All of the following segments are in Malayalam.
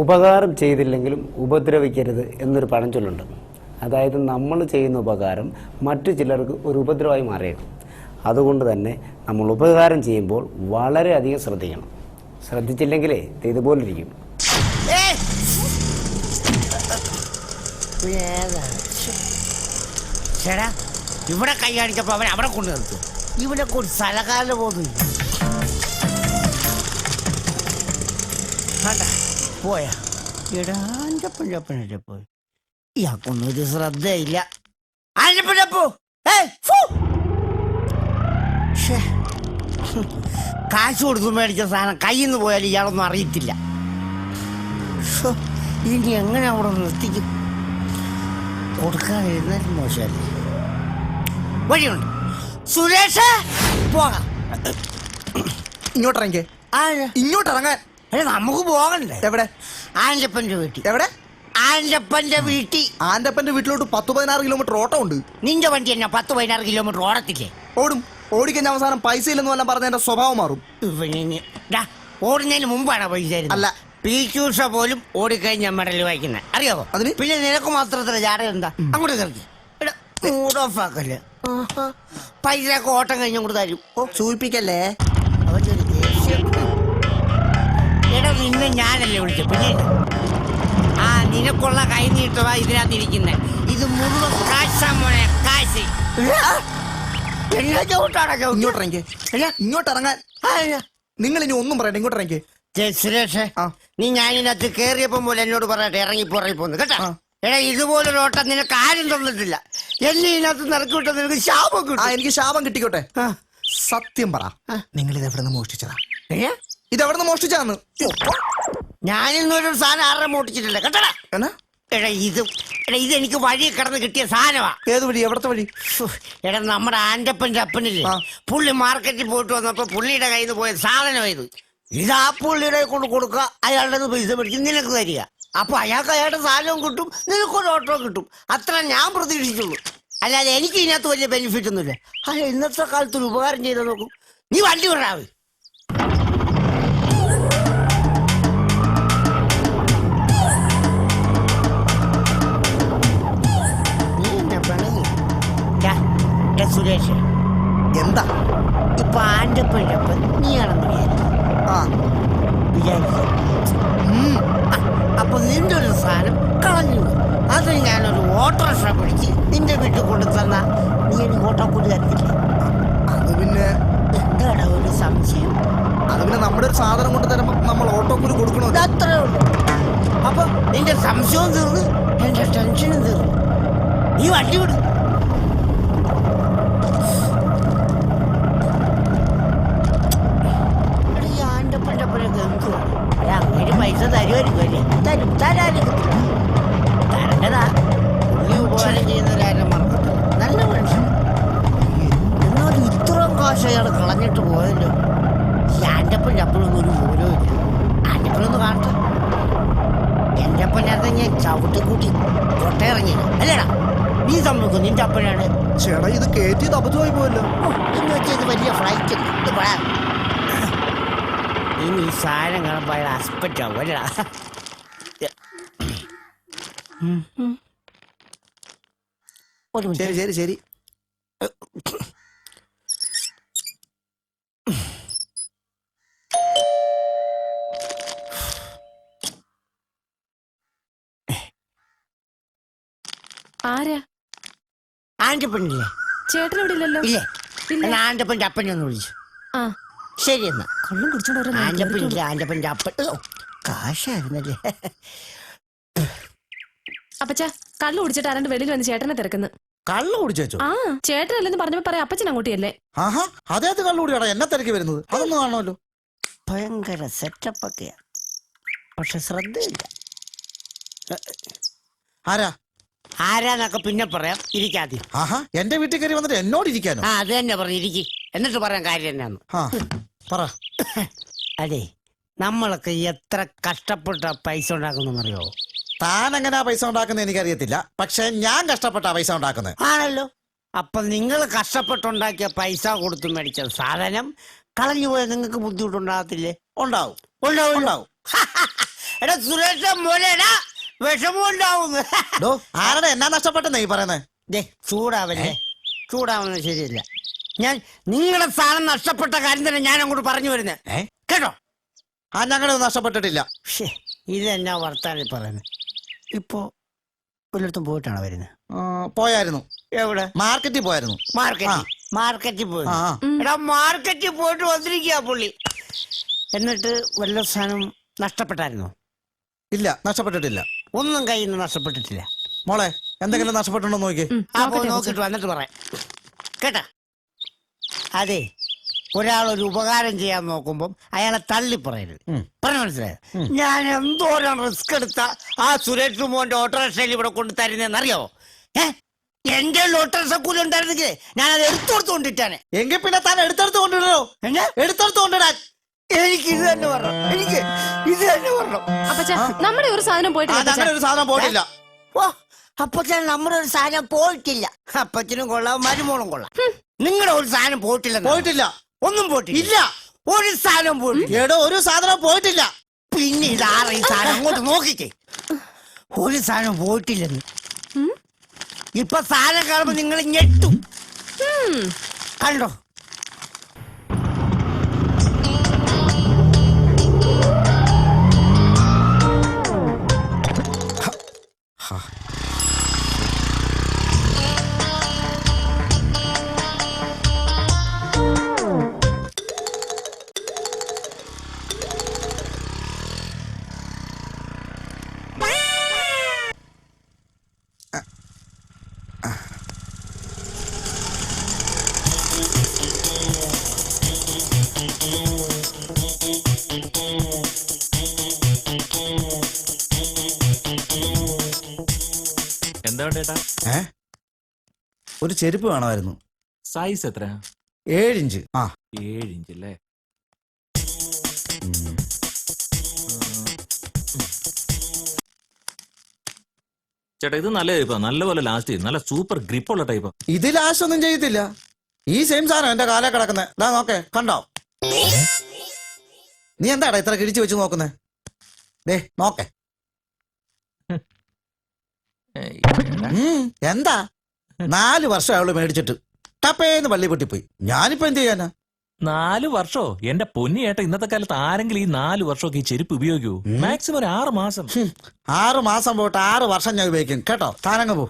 ഉപകാരം ചെയ്തില്ലെങ്കിലും ഉപദ്രവിക്കരുത് എന്നൊരു പഴഞ്ചൊല്ലുണ്ട്. അതായത് നമ്മൾ ചെയ്യുന്ന ഉപകാരം മറ്റു ചിലർക്ക് ഒരു ഉപദ്രവമായി മാറിയേക്കും. അതുകൊണ്ട് തന്നെ നമ്മൾ ഉപകാരം ചെയ്യുമ്പോൾ വളരെയധികം ശ്രദ്ധിക്കണം. ശ്രദ്ധിച്ചില്ലെങ്കിലേ ഇതുപോലിരിക്കും. ചേടാ, ഇവിടെ കൈ കാണിച്ചപ്പോ അവൻ അവിടെ കൊണ്ട് നിർത്തും. ഇവിടെ കൊണ്ട് സ്ഥലക്കാരിൽ പോകുന്നു. പോയാ എടാപ്പനല്ലേ പോയി. ഇയാൾക്കൊന്നൊരു ശ്രദ്ധയില്ല. കാശ് കൊടുത്തു മേടിച്ച സാധനം കയ്യിൽ നിന്ന് പോയാൽ ഇയാളൊന്നും അറിയത്തില്ല. ഇനി എങ്ങനെ അവിടെ നിർത്തിക്കും? കൊടുക്കാതിരുന്നാലും മോശമല്ലേ. വഴിയുണ്ട്. സുരേഷ് പോകാം. ഇങ്ങോട്ടിറങ്ങി. ഇങ്ങോട്ടിറങ്ങാൻ നമുക്ക് പോകണ്ടേ? എവിടെ? ആൻ്റപ്പന്റെ വീട്ടിൽ. എവിടെ? ആൻ്റപ്പന്റെ വീട്ടിൽ. ആൻ്റപ്പന്റെ വീട്ടിലോട്ട് 10-16 കിലോമീറ്റർ ഓട്ടം ഉണ്ട്. നിന്റെ വണ്ടി തന്നെ 10-16 കിലോമീറ്റർ ഓടത്തില്ലേ? ഓടും. ഓടിക്കഴിഞ്ഞ അവസാനം പൈസ ഇല്ലെന്ന് വല്ലതും പറഞ്ഞ എന്റെ സ്വഭാവം മാറും. ഓടുന്നതിന് മുമ്പാണ് പൈസ അല്ല. പീച്ചൂഷ പോലും ഓടിക്കഴിഞ്ഞ മെഡൽ വായിക്കുന്നത് അറിയാവോ? അതിന് പിന്നെ നിനക്ക് മാത്രത്തില് ജാട എന്താ? അങ്ങോട്ട് കയറി മൂഡ് ഓഫ് ആക്കല്ലേ. പൈസ ഒക്കെ ഓട്ടം കഴിഞ്ഞങ്ങോട്ട് തരും. സൂചിപ്പിക്കല്ലേ. എടാ, നിന്നെ ഞാനല്ലേ വിളിച്ചു. പിന്നെ നിനക്കുള്ള കൈ നീട്ടവാ ഇതിനകത്തിരിക്കുന്നത്. ഇത് മുഴുവൻ കാശാ മോനെ, കാശ്. ഇങ്ങോട്ടിറങ്ങി. ഇങ്ങോട്ടിറങ്ങാൻ നിങ്ങൾ ഇനി ഒന്നും പറയണ്ട. ഇങ്ങോട്ടിറങ്ങി. സുരേഷ്, നീ ഞാനിനകത്ത് കേറിയപ്പം പോലെ എന്നോട് പറയട്ടെ, ഇറങ്ങിപ്പോന്നു കേട്ടോ. എടാ, ഇതുപോലൊരു ഓട്ടം നിനക്ക് ആരും തന്നിട്ടില്ല. എന്നെ ഇതിനകത്ത് നിറക്കി വിട്ട നിനക്ക് ശാപം കിട്ടും. എനിക്ക് ശാപം കിട്ടിക്കോട്ടെ. സത്യം പറ, നിങ്ങൾ ഇത് എവിടെ നിന്ന് മോഷ്ടിച്ചതാ? ഇത് എവിടെ നിന്ന് മോഷ്ടിച്ചാന്ന്? ഞാനിന്നൊരു സാധനം ആരെ മോട്ടിച്ചിട്ടില്ല കേട്ടടാ. എടാ, ഇതെനിക്ക് വഴി കിടന്ന് കിട്ടിയ സാധനമാ. ഏത് വഴി? എവിടത്തെ വഴി? എടാ, നമ്മുടെ ആൻ്റപ്പന്റെ അപ്പനില്ലേ, പുള്ളി മാർക്കറ്റിൽ പോയിട്ട് വന്നപ്പോ പുള്ളിയുടെ കയ്യിൽ നിന്ന് പോയ സാധനമായത്. ഇത് ആ പുള്ളിയുടെ കൊണ്ട് കൊടുക്കുക, അയാളുടെ പൈസ മേടിച്ച് നിനക്ക് തരിക. അപ്പൊ അയാൾക്ക് അയാളുടെ സാധനവും കിട്ടും, നിനക്കൊരു ഓട്ടോ കിട്ടും. അത്ര ഞാൻ പ്രതീക്ഷിച്ചുള്ളൂ. അല്ലാതെ എനിക്ക് ഇതിനകത്ത് വലിയ ബെനിഫിറ്റ് ഒന്നുമില്ല. ഇന്നത്തെ കാലത്ത് ഒരു ഉപകാരം ചെയ്ത് നോക്കും. നീ വണ്ടി വിടാവ്. സുരേഷ്, എന്താ ഇപ്പൊ ആൻ്റപ്പൻ നീയാണെന്ന് വിചാരിച്ചു. അപ്പൊ നിന്റെ ഒരു സാധനം കളഞ്ഞു. അത് ഞാനൊരു ഓട്ടോറിക്ഷ പിടിച്ച് നിന്റെ വീട്ടിൽ കൊണ്ടു തന്ന നീ എനിക്ക് ഓട്ടോ കൂടി തരത്തില്ലേ? അത് പിന്നെ എന്താണ് ഒരു സംശയം? അത് പിന്നെ നമ്മുടെ ഒരു സാധനം കൊണ്ട് തരുമ്പോ നമ്മൾ ഓട്ടോ കൂടി കൊടുക്കണോ? അത്രേ ഉള്ളൂ. അപ്പൊ നിന്റെ സംശയവും തീർന്നു, എന്റെ ടെൻഷനും തീർന്നു. നീ വണ്ടി വിടും. അങ്ങനെ പൈസ തരുമായിരിക്കും അല്ലേ? തരും. തരേണ്ടതാ. പുള്ളി ഉപകാരം ചെയ്യുന്നവരാരും മറക്കത്തില്ല. നല്ല മനുഷ്യൻ. എന്നാലും ഇത്രയും കാശ് അയാൾ കളഞ്ഞിട്ട് പോയല്ലോ. ആൻ്റപ്പൻ്റെ അപ്പഴൊന്നും ഒരു മൂലവും ഇല്ല. ആൻ്റപ്പനൊന്ന് കാണട്ടെ. എൻ്റെ അപ്പനകത്ത് ഞാൻ ചവിട്ടിക്കൂട്ടി കൊട്ടയിറങ്ങിയത് അല്ലേടാ? നീ സമ്മതിക്കും നിന്റെ അപ്പനാണ്. ചേട്ടാ, ഇത് കയറ്റിയത് അബദ്ധമായി പോയല്ലോ. എന്ന് വെച്ചാൽ ഇത് വലിയ ഫ്ലൈറ്റ് അല്ലേ? ഇനി ഈ സാധനം കാണുമ്പോൾ അയാൾ അസ്പെക്റ്റ് ആവും അല്ലടാ. ശരി ശരി ശരി. ആരാ? ആൻ്റപ്പനില്ലേ? ചേട്ടൻ ഇവിടെ ഇല്ലല്ലോ. ഇല്ലേ? ആൻ്റപ്പൻ്റെ അപ്പനെ ഒന്ന് വിളിച്ചു. ശരി എന്നാ. കള്ളും കുടിച്ചോണ്ട് ആൻ്റപ്പനില്ല, ആൻ്റപ്പൻ്റെ അപ്പൻ കാശായിരുന്നല്ലേ. അപ്പച്ച കള്ളു കുടിച്ചിട്ട് ആരാണ്ട് വെളിയിൽ വന്ന് ചേട്ടനെ തിരക്കുന്നു. കള്ളു കുടിച്ചോ? ആ, ചേട്ടനല്ലെന്ന് പറഞ്ഞപ്പോ പറയാം അപ്പച്ചൻ അങ്ങോട്ടിയല്ലേ. ആഹാ, അതേത് കള്ളു കുടിയാടാ എന്നെ തിരക്കി വരുന്നത്? അതൊന്നും കാണണമല്ലോ. ഭയങ്കര സെറ്റപ്പ് ഒക്കെയാ, പക്ഷെ ശ്രദ്ധയില്ല. ആരാന്നൊക്കെ പിന്നെ പറയാം. ഇരിക്കാതെ. ആഹാ, എന്റെ വീട്ടിൽ കയറി വന്നിട്ട് എന്നോട് ഇരിക്കാനോ? അത് തന്നെ പറഞ്ഞു, ഇരിക്കി. എന്നിട്ട് പറയാൻ കാര്യം എന്നാന്ന് പറ. അതെ, നമ്മളൊക്കെ എത്ര കഷ്ടപ്പെട്ട പൈസ ഉണ്ടാക്കുന്നറിയോ? താൻ എങ്ങനെയാ പൈസ ഉണ്ടാക്കുന്നത് എനിക്കറിയത്തില്ല, പക്ഷെ ഞാൻ കഷ്ടപ്പെട്ടാ പൈസ ഉണ്ടാക്കുന്നത്. ആണല്ലോ. അപ്പൊ നിങ്ങൾ കഷ്ടപ്പെട്ടുണ്ടാക്കിയ പൈസ കൊടുത്ത് മേടിച്ച സാധനം കളഞ്ഞു പോയാൽ നിങ്ങൾക്ക് ബുദ്ധിമുട്ടുണ്ടാകത്തില്ലേ? ഉണ്ടാവും. എടാ സുരേഷ മോലെടാ വിഷമം ഉണ്ടാവുന്നു. ഡോ ആരുടെ എന്നാ നഷ്ടപ്പെട്ടെന്നാ ഈ പറയുന്നേ? ചൂടാവുന്നത് ശരിയല്ല. ഞാൻ നിങ്ങളുടെ സ്ഥാനം നഷ്ടപ്പെട്ട കാര്യം തന്നെ ഞാൻ അങ്ങോട്ട് പറഞ്ഞു വരുന്നത് കേട്ടോ. ആ ഞങ്ങളത് നഷ്ടപ്പെട്ടിട്ടില്ല. ഇതെന്നാ വർത്താനം പറയുന്നത്? ഇപ്പോ ഒരിടത്തും പോയിട്ടാണോ വരുന്നത്? പോയായിരുന്നു. എവിടെ? മാർക്കറ്റിൽ പോയായിരുന്നു. മാർക്കറ്റിൽ പോയി. എടാ മാർക്കറ്റിൽ പോയിട്ട് വന്നിരിക്കുക പുള്ളി. എന്നിട്ട് വല്ല സാധനം നഷ്ടപ്പെട്ടായിരുന്നോ? ഇല്ല, നഷ്ടപ്പെട്ടിട്ടില്ല. ഒന്നും കയ്യിൽ നിന്ന് നഷ്ടപ്പെട്ടിട്ടില്ല. മോളെ എന്തെങ്കിലും നഷ്ടപ്പെട്ടുണ്ടോ നോക്കി. നോക്കിട്ട് വന്നിട്ട് പറയാം കേട്ടാ. അതെ, ഒരാളൊരു ഉപകാരം ചെയ്യാൻ നോക്കുമ്പം അയാളെ തള്ളി പറയരുത്. പറഞ്ഞു മനസ്സിലായത്? ഞാൻ എന്തോരം റിസ്ക് എടുത്ത ആ സുരേഷ് മോന്റെ ഓട്ടോറിക്ഷയിൽ ഇവിടെ കൊണ്ട് തരുന്നറിയോ? എന്റെ ഓട്ടോറിക്ഷ കൂലി ഉണ്ടായിരുന്നെങ്കിൽ ഞാനത് എടുത്തോടുത്തോണ്ടിട്ടാണ്. എങ്കിൽ പിന്നെ താൻ എടുത്തെടുത്ത് കൊണ്ടിടോ. എടുത്തെടുത്ത് കൊണ്ടിടാൻ എനിക്ക് ഇത് തന്നെ പറഞ്ഞു. എനിക്ക് ഇത് തന്നെ പറഞ്ഞു. അപ്പച്ച നമ്മുടെ ഒരു സാധനം പോയിട്ടില്ല. അങ്ങനെ ഒരു സാധനം പോയിട്ടില്ല. ഓ അപ്പച്ചൻ നമ്മുടെ ഒരു സാധനം പോയിട്ടില്ല. അപ്പച്ചനും കൊള്ളാം, മരുമോളും കൊള്ളാം. നിങ്ങളുടെ ഒരു സാധനം പോയിട്ടില്ല. ഒന്നും പോയിട്ടില്ല. ഇല്ല, ഒരു സാധനം പോയിട്ടില്ല. എടോ ഒരു സാധനം പോയിട്ടില്ല. പിന്നെ ഇതാറ് ഈ സാധനം അങ്ങോട്ട് നോക്കിക്കേ. ഒരു സാധനം പോയിട്ടില്ലെന്ന് ഇപ്പൊ സാധനം കാണുമ്പോ നിങ്ങൾ ഞെട്ടും. കണ്ടോ? എന്താ ചേട്ടാ? ഒരു ചെരുപ്പ് വേണമായിരുന്നു. സൈസ് എത്ര? 7 ഇഞ്ച്. 7 ഇഞ്ച് അല്ലേ? ചേട്ടാ ഇത് നല്ല ടൈപ്പാ, നല്ലപോലെ ലാസ്റ്റ് ചെയ്യും, നല്ല സൂപ്പർ ഗ്രിപ്പുള്ള ടൈപ്പാ. ഇത് ലാസ്റ്റ് ഒന്നും ചെയ്യത്തില്ല. ഈ സെയിം സാധനം എന്റെ കാലേ കിടക്കുന്നത്. ദാ നോക്കേ, കണ്ടോ? നീ എന്താടാ ഇത്ര കിഴിച്ചു വെച്ച് നോക്കുന്നേ? ദേ നോക്കേ. എന്താ 4 വർഷം അവള് മേടിച്ചിട്ട് ടപ്പേന്ന് പള്ളി പൊട്ടിപ്പോയി. ഞാനിപ്പോ എന്ത് ചെയ്യാനാ? 4 വർഷോ? എന്റെ പൊന്നി ഏട്ടാ, ഇന്നത്തെ കാലത്ത് ആരെങ്കിലും ഈ 4 വർഷമൊക്കെ ഈ ചെരുപ്പ് ഉപയോഗിക്കൂ? മാക്സിമം ഒരു 6 മാസം. 6 മാസം പോയിട്ട് 6 വർഷം ഞാൻ ഉപയോഗിക്കും കേട്ടോ. താനങ്ങ് പോ.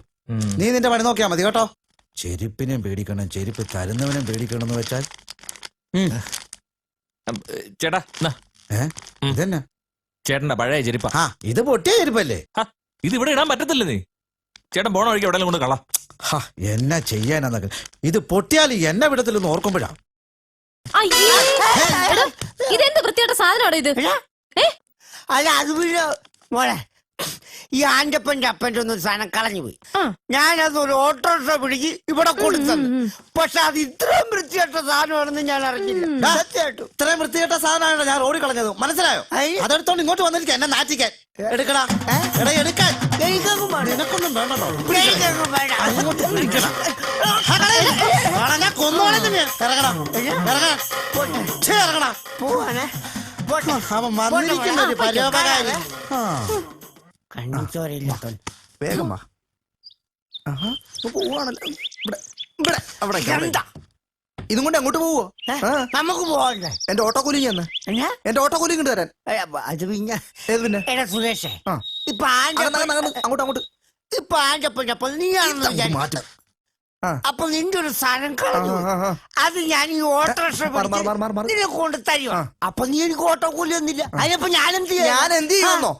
നീ നിന്റെ പണി നോക്കിയാ മതി കേട്ടോ. ചെരുപ്പിനെയും പേടിക്കണം, ചെരുപ്പ് തരുന്നവനും പേടിക്കണം എന്ന് വെച്ചാൽ. ചേട്ടാ ഇതന്നെ ചേട്ടന്റെ പഴയ ചെരുപ്പാ. ഇത് പൊട്ടിയ ചെരുപ്പല്ലേ? ഇത് ഇവിടെ ഇടാൻ പറ്റത്തില്ല. നീ ചേട്ടൻ പോണ വഴിക്ക് എവിടെയെങ്കിലും കൊണ്ട് കളാ. എന്നാ ചെയ്യാനെന്നൊക്കെ. ഇത് പൊട്ടിയാൽ എന്നെ വിടത്തില്ലെന്ന് ഓർക്കുമ്പോഴാ. ഇതെന്ത് വൃത്തിയായിട്ട സാധനമാണോ ഇത്? അല്ല അത് പിന്നെ മോളെ, ഈ ആന്റപ്പന്റെ അപ്പന്റെ ഒന്നും സാധനം കളഞ്ഞു പോയി. ഞാനതൊരു ഓട്ടോറിക്ഷ പിടിച്ച് ഇവിടെ കൊടുത്തത്. പക്ഷെ അത് ഇത്രയും വൃത്തികെട്ട സാധനമാണെന്ന് ഞാൻ അറിഞ്ഞില്ല. ഇത്രയും വൃത്തികെട്ട സാധനമാണ് ഞാൻ റോഡിൽ കളഞ്ഞത്. മനസ്സിലായോ? അതെടുത്തോണ്ട് ഇങ്ങോട്ട് വന്നിരിക്കാം എന്നെ നാറ്റിക്കാൻ. എടുക്കടാ, എടാ എടുക്കാൻ. നിനക്കൊന്നും വേണ്ടോ? ഞാൻ കൊന്നോളെ തന്നെ. ഇറങ്ങടാ, ഇറങ്ങടാ. പോവാനെ അവൻ വന്നിരിക്കുന്ന ഒരു പരോപകാരി. കണ്ണിച്ചോരയില്ലാത്ത വേഗം വാ. പോവാണല്ലോ. ഇതും കൊണ്ട് അങ്ങോട്ട് പോവോ? നമുക്ക് പോകണ്ടേ? എന്റെ ഓട്ടോ കൂലി തന്നെ. എന്റെ ഓട്ടോ കൂലി ഇങ്ങോട്ട് തരാൻ. അത് പിന്നെ പിന്നെ എടാ സുരേഷേ, ഇപ്പൊ അങ്ങോട്ട് ഇപ്പൊ ആന്റപ്പൻ നീയാണെന്ന് അപ്പൊ നിന്റെ ഒരു സാധനം കളഞ്ഞു. അത് ഞാൻ ഈ ഓട്ടോറിക്ഷ നിന്നെ കൊണ്ട് തരുമോ? അപ്പൊ നീ എനിക്ക് ഓട്ടോ കൂലി ഒന്നില്ല. അതിനപ്പോ ഞാൻ എന്ത് ചെയ്യുന്നോ?